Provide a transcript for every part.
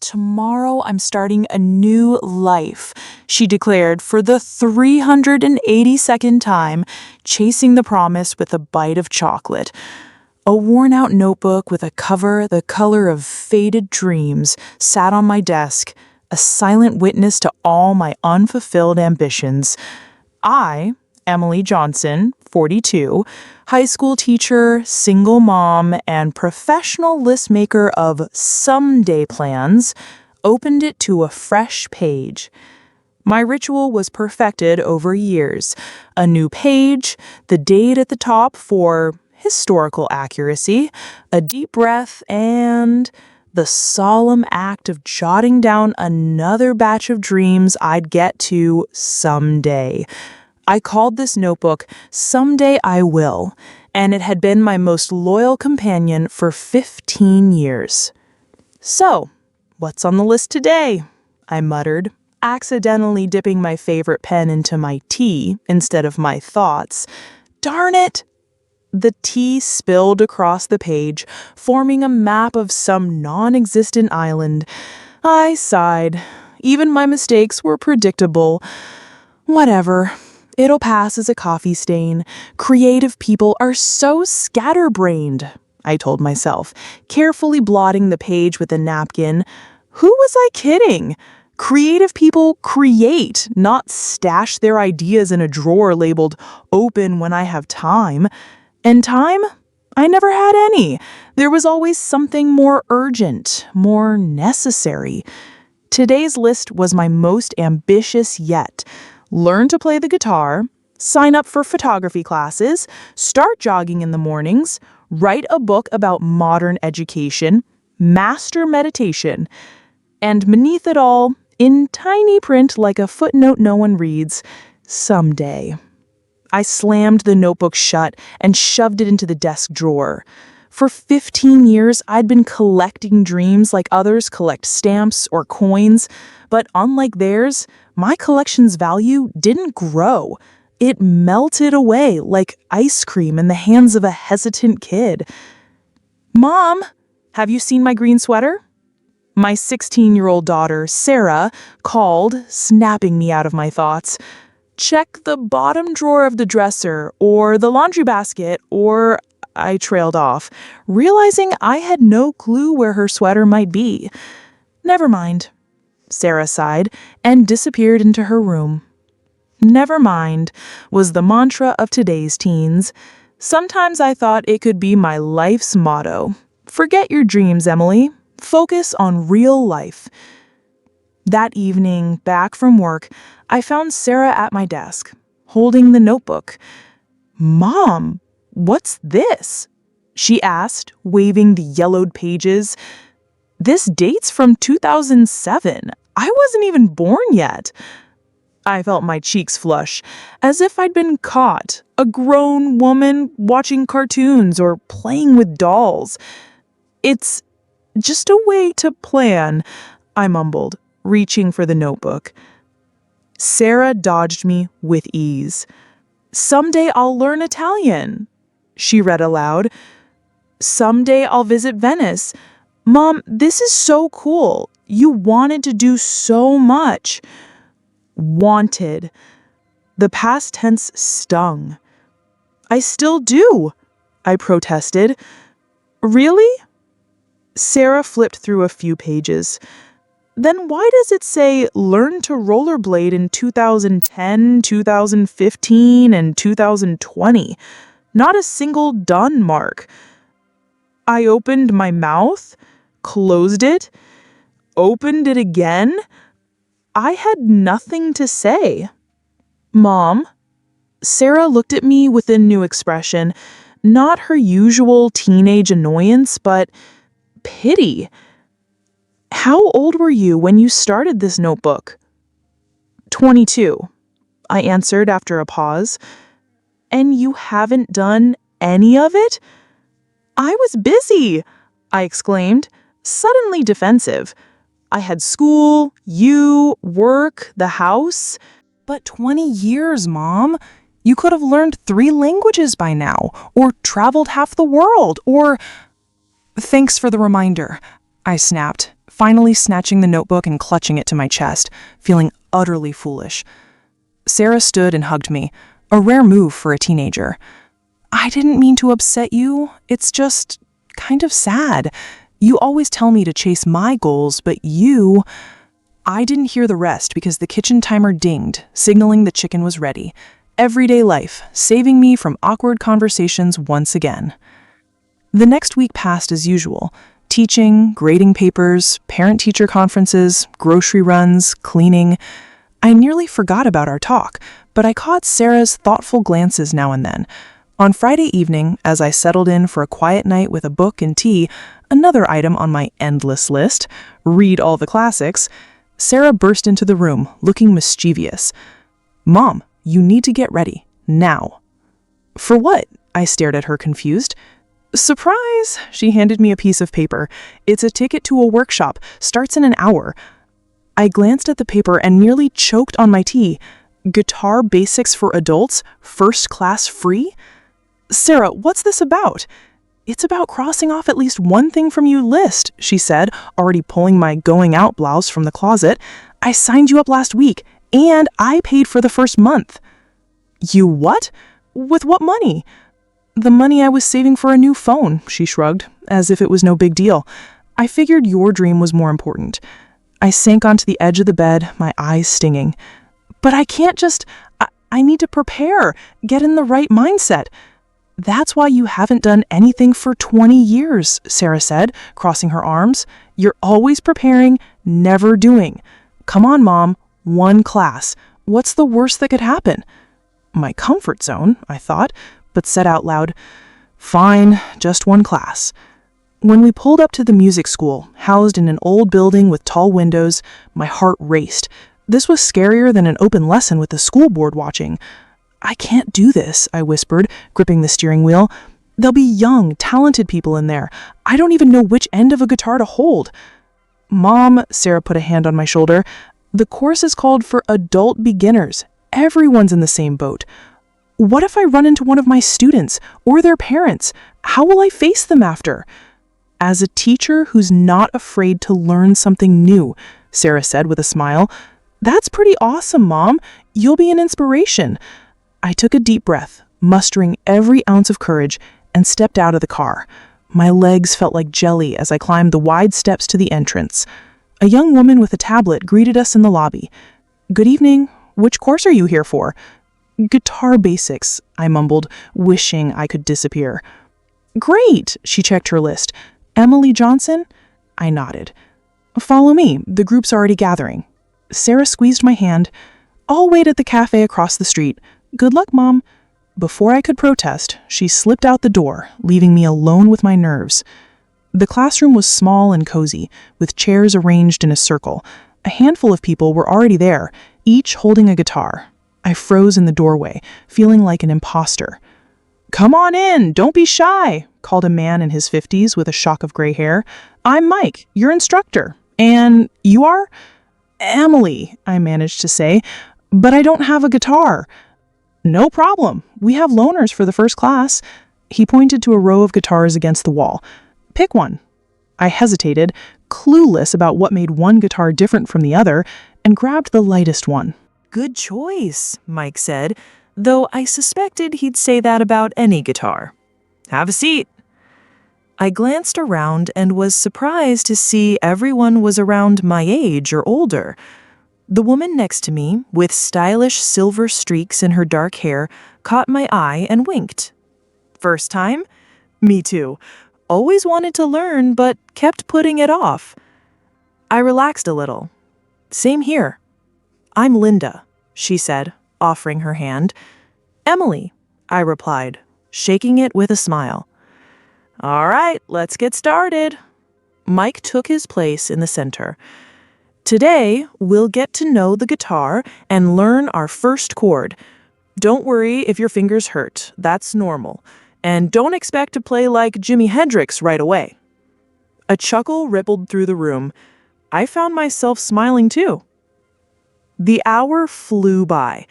Tomorrow I'm starting a new life, she declared for the 382nd time, chasing the promise with a bite of chocolate. A worn-out notebook with a cover the color of faded dreams sat on my desk, a silent witness to all my unfulfilled ambitions. I, Emily Johnson, 42, high school teacher, single mom, and professional list maker of someday plans, opened it to a fresh page. My ritual was perfected over years. A new page, the date at the top for historical accuracy, a deep breath, and the solemn act of jotting down another batch of dreams I'd get to someday. I called this notebook Someday I Will, and it had been my most loyal companion for 15 years. So, what's on the list today? I muttered, accidentally dipping my favorite pen into my tea instead of my thoughts. Darn it! The tea spilled across the page, forming a map of some non-existent island. I sighed. Even my mistakes were predictable. Whatever. It'll pass as a coffee stain. Creative people are so scatterbrained, I told myself, carefully blotting the page with a napkin. Who was I kidding? Creative people create, not stash their ideas in a drawer labeled "open when I have time." And time? I never had any. There was always something more urgent, more necessary. Today's list was my most ambitious yet. Learn to play the guitar, sign up for photography classes, start jogging in the mornings, write a book about modern education, master meditation, and beneath it all, in tiny print like a footnote no one reads, someday. I slammed the notebook shut and shoved it into the desk drawer. For 15 years, I'd been collecting dreams like others collect stamps or coins, but unlike theirs, my collection's value didn't grow. It melted away like ice cream in the hands of a hesitant kid. Mom, have you seen my green sweater? My 16-year-old daughter, Sarah, called, snapping me out of my thoughts. Check the bottom drawer of the dresser, or the laundry basket, or... I trailed off, realizing I had no clue where her sweater might be. Never mind, Sarah sighed and disappeared into her room. Never mind was the mantra of today's teens. Sometimes I thought it could be my life's motto. Forget your dreams, Emily. Focus on real life. That evening, back from work, I found Sarah at my desk, holding the notebook. Mom, what's this? She asked, waving the yellowed pages. This dates from 2007. I wasn't even born yet. I felt my cheeks flush, as if I'd been caught, a grown woman watching cartoons or playing with dolls. It's just a way to plan, I mumbled, reaching for the notebook. Sarah dodged me with ease. Someday I'll learn Italian, she read aloud. Someday I'll visit Venice. Mom, this is so cool. You wanted to do so much. Wanted. The past tense stung. I still do, I protested. Really? Sarah flipped through a few pages. Then why does it say learn to rollerblade in 2010, 2015, and 2020? Not a single done mark. I opened my mouth, closed it, opened it again. I had nothing to say. Mom, Sarah looked at me with a new expression, not her usual teenage annoyance, but pity. How old were you when you started this notebook? 22, I answered after a pause. And you haven't done any of it? I was busy, I exclaimed, suddenly defensive. I had school, you, work, the house. But 20 years, Mom. You could have learned 3 languages by now, or traveled half the world, or... Thanks for the reminder, I snapped, finally snatching the notebook and clutching it to my chest, feeling utterly foolish. Sarah stood and hugged me, a rare move for a teenager. I didn't mean to upset you. It's just kind of sad. You always tell me to chase my goals, but you... I didn't hear the rest because the kitchen timer dinged, signaling the chicken was ready. Everyday life, saving me from awkward conversations once again. The next week passed as usual. Teaching, grading papers, parent-teacher conferences, grocery runs, cleaning. I nearly forgot about our talk, but I caught Sarah's thoughtful glances now and then. On Friday evening, as I settled in for a quiet night with a book and tea, another item on my endless list, read all the classics, Sarah burst into the room, looking mischievous. "Mom, you need to get ready, now." "For what?" I stared at her confused. "Surprise!" She handed me a piece of paper. "It's a ticket to a workshop. Starts in an hour." I glanced at the paper and nearly choked on my tea. Guitar Basics for Adults, first class free? "Sarah, what's this about?" "It's about crossing off at least one thing from your list," she said, already pulling my going out blouse from the closet. "I signed you up last week, and I paid for the first month." "You what? With what money?" "The money I was saving for a new phone," she shrugged, as if it was no big deal. "I figured your dream was more important." I sank onto the edge of the bed, my eyes stinging. "But I can't just... I need to prepare, get in the right mindset." "That's why you haven't done anything for 20 years, Sarah said, crossing her arms. "You're always preparing, never doing. Come on, Mom, one class. What's the worst that could happen?" My comfort zone, I thought, but said out loud, "Fine, just one class." When we pulled up to the music school, housed in an old building with tall windows, my heart raced. This was scarier than an open lesson with the school board watching. "I can't do this," I whispered, gripping the steering wheel. "There'll be young, talented people in there. I don't even know which end of a guitar to hold." "Mom," Sarah put a hand on my shoulder, "the course is called for adult beginners. Everyone's in the same boat. What if I run into one of my students or their parents? How will I face them after?" "As a teacher who's not afraid to learn something new," Sarah said with a smile. "That's pretty awesome, Mom. You'll be an inspiration." I took a deep breath, mustering every ounce of courage, and stepped out of the car. My legs felt like jelly as I climbed the wide steps to the entrance. A young woman with a tablet greeted us in the lobby. "Good evening. Which course are you here for?" "Guitar Basics," I mumbled, wishing I could disappear. "Great," she checked her list. "Emily Johnson?" I nodded. "Follow me. The group's already gathering." Sarah squeezed my hand. "I'll wait at the cafe across the street. Good luck, Mom." Before I could protest, she slipped out the door, leaving me alone with my nerves. The classroom was small and cozy, with chairs arranged in a circle. A handful of people were already there, each holding a guitar. I froze in the doorway, feeling like an imposter. "Come on in, don't be shy," called a man in his 50s with a shock of gray hair. "I'm Mike, your instructor. And you are?" "Emily," I managed to say, "but I don't have a guitar." "No problem. We have loaners for the first class." He pointed to a row of guitars against the wall. "Pick one." I hesitated, clueless about what made one guitar different from the other, and grabbed the lightest one. "Good choice," Mike said, though I suspected he'd say that about any guitar. "Have a seat." I glanced around and was surprised to see everyone was around my age or older. The woman next to me, with stylish silver streaks in her dark hair, caught my eye and winked. "First time?" "Me too. Always wanted to learn, but kept putting it off." I relaxed a little. "Same here." "I'm Linda," she said, offering her hand. "Emily," I replied, shaking it with a smile. "All right, let's get started." Mike took his place in the center. "Today, we'll get to know the guitar and learn our first chord. Don't worry if your fingers hurt, that's normal. And don't expect to play like Jimi Hendrix right away." A chuckle rippled through the room. I found myself smiling too. The hour flew by.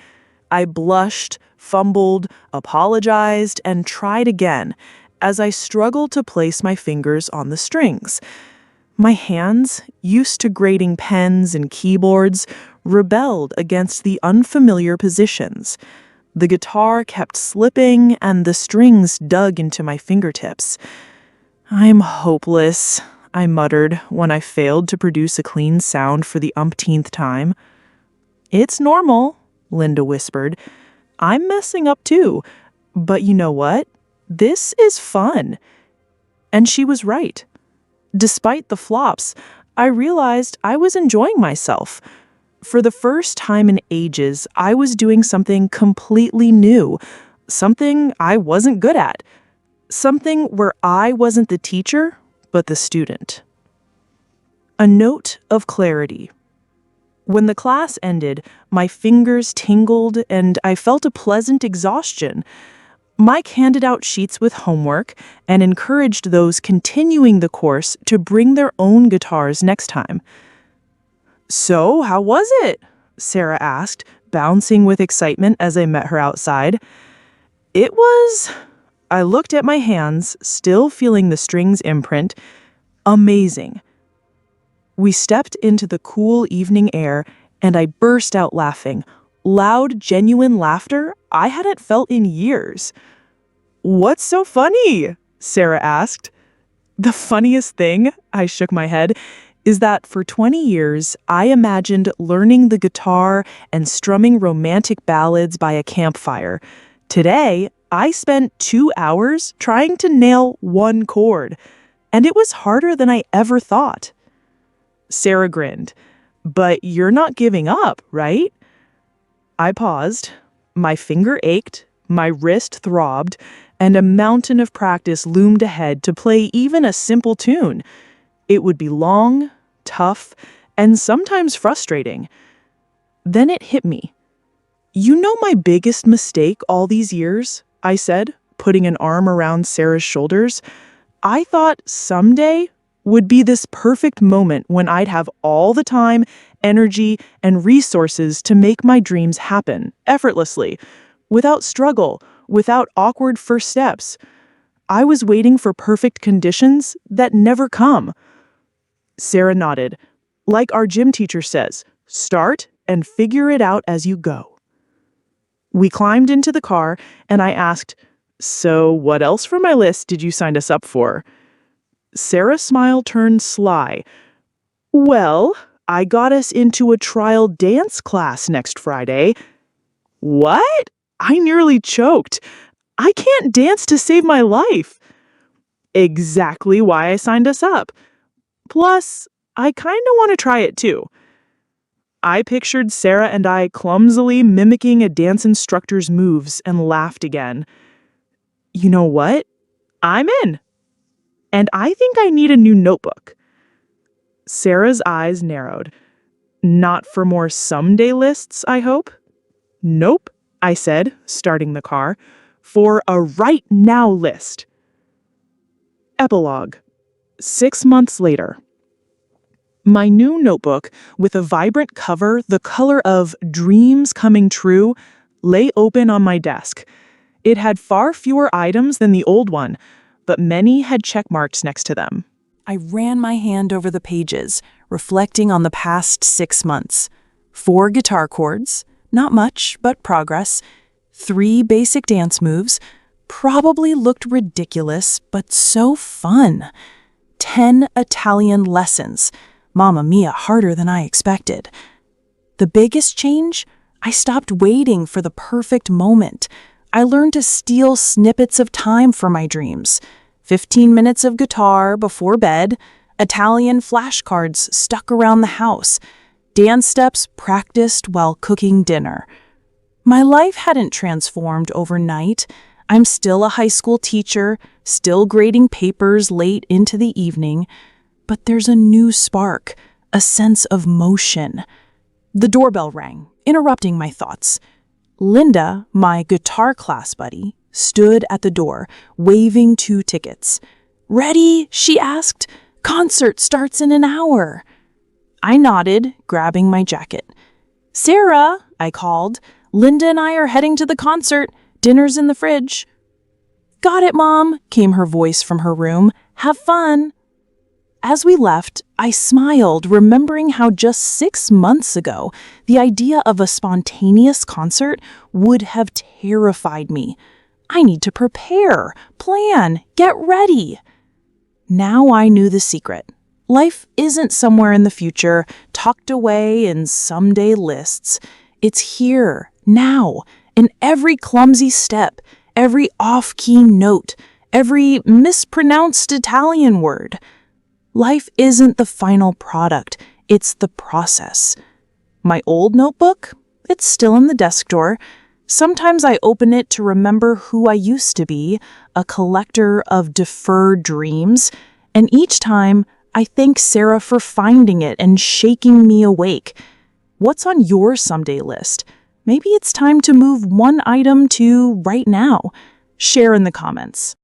I blushed, fumbled, apologized, and tried again as I struggled to place my fingers on the strings. My hands, used to grating pens and keyboards, rebelled against the unfamiliar positions. The guitar kept slipping, and the strings dug into my fingertips. "I'm hopeless," I muttered when I failed to produce a clean sound for the umpteenth time. "It's normal," Linda whispered. "I'm messing up too. But you know what? This is fun." And she was right. Despite the flops, I realized I was enjoying myself. For the first time in ages, I was doing something completely new, something I wasn't good at, something where I wasn't the teacher, but the student. A note of clarity. When the class ended, my fingers tingled and I felt a pleasant exhaustion. Mike handed out sheets with homework and encouraged those continuing the course to bring their own guitars next time. "So, how was it?" Sarah asked, bouncing with excitement as I met her outside. "It was..." I looked at my hands, still feeling the string's imprint. "Amazing." We stepped into the cool evening air, and I burst out laughing. Loud, genuine laughter I hadn't felt in years. "What's so funny?" Sarah asked. "The funniest thing," I shook my head, "is that for 20 years I imagined learning the guitar and strumming romantic ballads by a campfire. Today, I spent 2 hours trying to nail one chord, and it was harder than I ever thought." Sarah grinned. "But you're not giving up, right?" I paused. My finger ached, my wrist throbbed, and a mountain of practice loomed ahead to play even a simple tune. It would be long, tough, and sometimes frustrating. Then it hit me. "You know my biggest mistake all these years?" I said, putting an arm around Sarah's shoulders. "I thought someday would be this perfect moment when I'd have all the time, energy, and resources to make my dreams happen effortlessly, without struggle, without awkward first steps. I was waiting for perfect conditions that never come." Sarah nodded. "Like our gym teacher says, start and figure it out as you go." We climbed into the car, and I asked, "So what else from my list did you sign us up for?" Sarah's smile turned sly. "Well, I got us into a trial dance class next Friday." "What?" I nearly choked. "I can't dance to save my life." "Exactly why I signed us up. Plus, I kind of want to try it too." I pictured Sarah and I clumsily mimicking a dance instructor's moves and laughed again. "You know what? I'm in. And I think I need a new notebook." Sarah's eyes narrowed. "Not for more someday lists, I hope?" "Nope," I said, starting the car. "For a right now list." Epilogue. 6 months later. My new notebook, with a vibrant cover the color of dreams coming true, lay open on my desk. It had far fewer items than the old one, but many had check marks next to them. I ran my hand over the pages, reflecting on the past 6 months. 4 guitar chords, not much, but progress. 3 basic dance moves, probably looked ridiculous, but so fun. 10 Italian lessons, Mamma Mia, harder than I expected. The biggest change? I stopped waiting for the perfect moment. I learned to steal snippets of time for my dreams. 15 minutes of guitar before bed, Italian flashcards stuck around the house, dance steps practiced while cooking dinner. My life hadn't transformed overnight. I'm still a high school teacher, still grading papers late into the evening, but there's a new spark, a sense of motion. The doorbell rang, interrupting my thoughts. Linda, my guitar class buddy, stood at the door, waving 2 tickets. "Ready?" she asked. "Concert starts in an hour." I nodded, grabbing my jacket. "Sarah," I called, "Linda and I are heading to the concert. Dinner's in the fridge." "Got it, Mom," came her voice from her room. "Have fun." As we left, I smiled, remembering how just 6 months ago, the idea of a spontaneous concert would have terrified me. I need to prepare, plan, get ready. Now I knew the secret. Life isn't somewhere in the future, tucked away in someday lists. It's here, now, in every clumsy step, every off-key note, every mispronounced Italian word. Life isn't the final product, it's the process. My old notebook? It's still in the desk drawer. Sometimes I open it to remember who I used to be, a collector of deferred dreams, and each time I thank Sarah for finding it and shaking me awake. What's on your someday list? Maybe it's time to move one item to right now. Share in the comments.